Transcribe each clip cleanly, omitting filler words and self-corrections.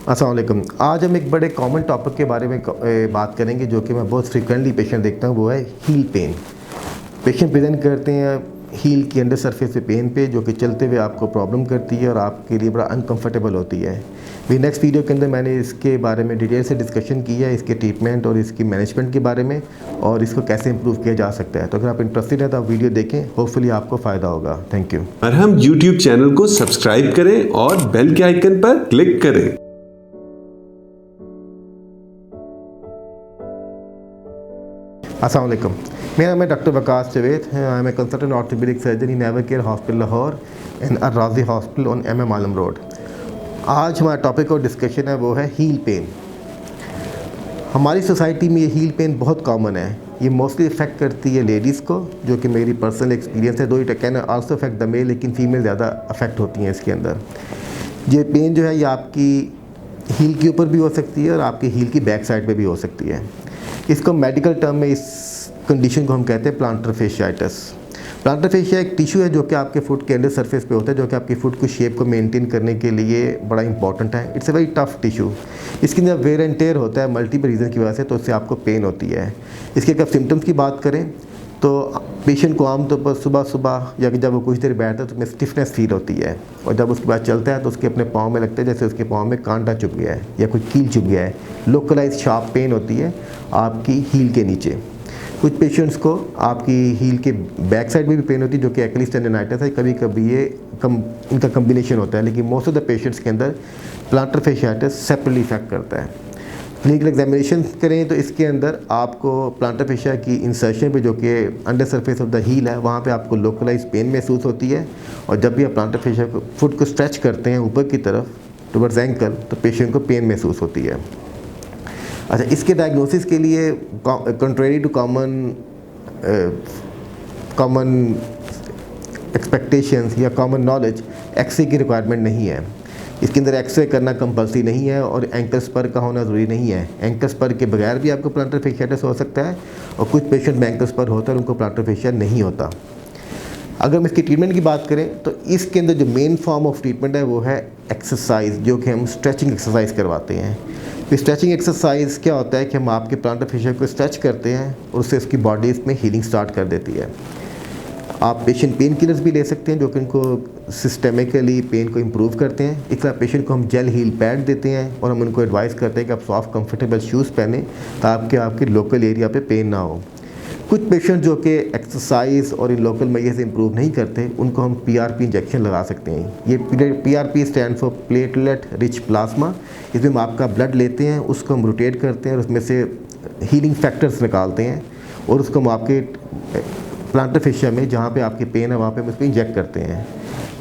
अस्सलाम वालेकुम। आज हम एक बड़े कॉमन टॉपिक के बारे में बात करेंगे जो कि मैं बहुत फ्रिक्वेंटली पेशेंट देखता हूँ, वो है हील पेन। पेशेंट प्रेजेंट करते हैं हील की अंडर सरफेस पे पेन पे, जो कि चलते हुए आपको प्रॉब्लम करती है और आपके लिए बड़ा अनकंफर्टेबल होती है। मेरी नेक्स्ट वीडियो के अंदर मैंने इसके बारे में डिटेल से डिस्कशन किया है, इसके ट्रीटमेंट और इसकी मैनेजमेंट के बारे में, और इसको कैसे इंप्रूव किया जा सकता है। तो अगर आप इंटरेस्टेड हैं तो आप वीडियो देखें, होपफुली आपको फ़ायदा होगा। Thank you. मरहम यूट्यूब चैनल को सब्सक्राइब करें और बेल के आइकन पर क्लिक करें। अस्सलाम वालेकुम। मेरा नाम है doctor Waqas Javed. I am a consultant orthopaedic surgeon in Evercare hospital Lahore and Arrazi hospital on MM Alam road. आज हमारा टॉपिक और डिस्कशन है वो है हील पेन। हमारी सोसाइटी में ये हील पेन बहुत कॉमन है। ये मोस्टली इफेक्ट करती है लेडीज़ को, जो कि मेरी पर्सनल एक्सपीरियंस है। Though it can also effect the male, लेकिन फीमेल ज़्यादा अफेक्ट होती हैं इसके अंदर। ये पेन जो है ये आपकी हील के ऊपर भी हो सकती है और आपकी हील की बैक साइड पे भी हो सकती है। इसको मेडिकल टर्म में इस कंडीशन को हम कहते हैं प्लांटर फेशियाइटिस। प्लांटर फेशिया एक टिश्यू है जो कि आपके फुट के अंडर सरफेस पे होता है, जो कि आपकी फुट को शेप को मेंटेन करने के लिए बड़ा इंपॉर्टेंट है। It's a very tough tissue. इसके अंदर वेयर एंड टेयर होता है मल्टीपल रीज़न की वजह से, तो उससे आपको पेन होती है। इसके अगर सिम्टम्स की बात करें तो पेशेंट को आमतौर पर सुबह सुबह या जब वो कुछ देर बैठता है तो उसमें स्टिफनेस फील होती है, और जब उसके बाद चलता है तो उसके अपने पाँव में लगता है जैसे उसके पाँव में कांटा चुभ गया है या कोई कील चुभ गया है। लोकलाइज शार्प पेन होती है आपकी हील के नीचे। कुछ पेशेंट्स को आपकी हील के बैक साइड में भी पेन होती है, जो कि एक्लिस टेंडिनाइटिस है। कभी कभी ये इनका कम्बिनेशन होता है, लेकिन मोस्ट ऑफ द पेशेंट्स के अंदर प्लांटर फेशियाइटिस सेपरेटली इफेक्ट करता है। क्लिनिकल एग्जामिनेशन करें तो इसके अंदर आपको प्लांटर फेशिया की इंसर्शन पे, जो कि under surface of the heel है, वहाँ पे आपको लोकलाइज पेन महसूस होती है। और जब भी आप प्लांटर फेशिया को फुट को स्ट्रेच करते हैं ऊपर की तरफ टुवर्ड्स एंकल, तो पेशेंट को पेन महसूस होती है। अच्छा, इसके डायग्नोसिस के लिए कंट्रेरी टू कॉमन एक्सपेक्टेशंस या कॉमन नॉलेज, एक्सरे की रिक्वायरमेंट नहीं है। इसके अंदर एक्सरे करना कंपल्सरी नहीं है और एंकल स्पर का होना ज़रूरी नहीं है। एंकल स्पर के बगैर भी आपको प्लांटर फेशियाइटिस हो सकता है, और कुछ पेशेंट में एंकल स्पर होता है और उनको प्लांटर फेशिया नहीं होता। अगर हम इसकी ट्रीटमेंट की बात करें तो इसके अंदर जो मेन फॉर्म ऑफ ट्रीटमेंट है वो है एक्सरसाइज, जो कि हम स्ट्रेचिंग एक्सरसाइज करवाते हैं। तो स्ट्रेचिंग एक्सरसाइज क्या होता है कि हम आपके प्लांटर फेशिया को स्ट्रेच करते हैं और उससे उसकी बॉडी इसमें हीलिंग स्टार्ट कर देती है। आप पेशेंट पेन किलर्स भी ले सकते हैं, जो कि उनको सिस्टेमिकली पेन को इम्प्रूव करते हैं। इस तरह पेशेंट को हम जेल हील पैड देते हैं और हम उनको एडवाइस करते हैं कि आप सॉफ्ट कंफर्टेबल शूज़ पहने ताकि आपके लोकल एरिया पे पेन ना हो। कुछ पेशेंट जो कि एक्सरसाइज और इन लोकल मैयर से इम्प्रूव नहीं करते, उनको हम PRP इंजेक्शन लगा सकते हैं। ये PRP stand for platelet rich plasma. इसमें हम आपका ब्लड लेते हैं, उसको हम रोटेट करते हैं और उसमें से हीलिंग फैक्टर्स निकालते हैं, और उसको हम आपके प्लांटर फेशिया में जहाँ पे आपकी पेन है वहाँ पे हम उसको इंजेक्ट करते हैं।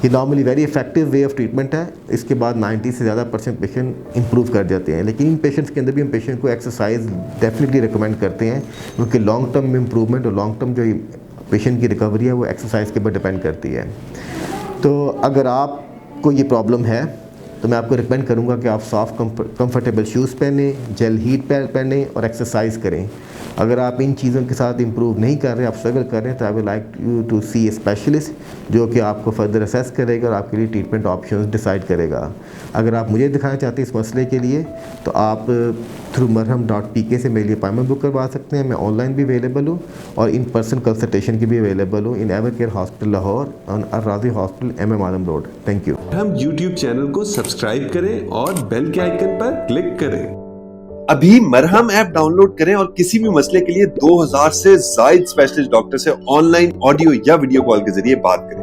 ये normally very effective way of treatment है। इसके बाद 90 से ज़्यादा % पेशेंट इंप्रूव कर जाते हैं। लेकिन इन पेशेंट्स के अंदर भी हम पेशेंट को एक्सरसाइज डेफिनेटली रिकमेंड करते हैं, क्योंकि लॉन्ग टर्म इम्प्रूवमेंट और लॉन्ग टर्म जो पेशेंट की रिकवरी है वो एक्सरसाइज के ऊपर डिपेंड करती है। तो अगर आपको ये प्रॉब्लम है तो मैं आपको रिकमेंड करूँगा कि आप सॉफ्ट कंफर्टेबल शूज़ पहने, जेल हीट पहने और एक्सरसाइज करें। अगर आप इन चीज़ों के साथ इंप्रूव नहीं कर रहे, आप स्ट्रगल कर रहे हैं, तो I will like you to see a specialist, जो कि आपको फर्दर असेस करेगा और आपके लिए ट्रीटमेंट ऑप्शंस डिसाइड करेगा। अगर आप मुझे दिखाना चाहते हैं इस मसले के लिए तो आप थ्रू marham.pk से मेरे लिए अपॉइंटमेंट बुक करवा सकते हैं। मैं ऑनलाइन भी अवेलेबल हूँ और इन पर्सन कंसल्टेशन की भी अवेलेबल हूँ in Evercare hospital Lahore on Arrazi hospital MM Alam road. Thank you. हम यूट्यूब चैनल को सब्सक्राइब करें और बेल के आइकन पर क्लिक करें। अभी मरहम ऐप डाउनलोड करें और किसी भी मसले के लिए 2000 से ज्यादा स्पेशलिस्ट डॉक्टर से ऑनलाइन ऑडियो या वीडियो कॉल के जरिए बात करें।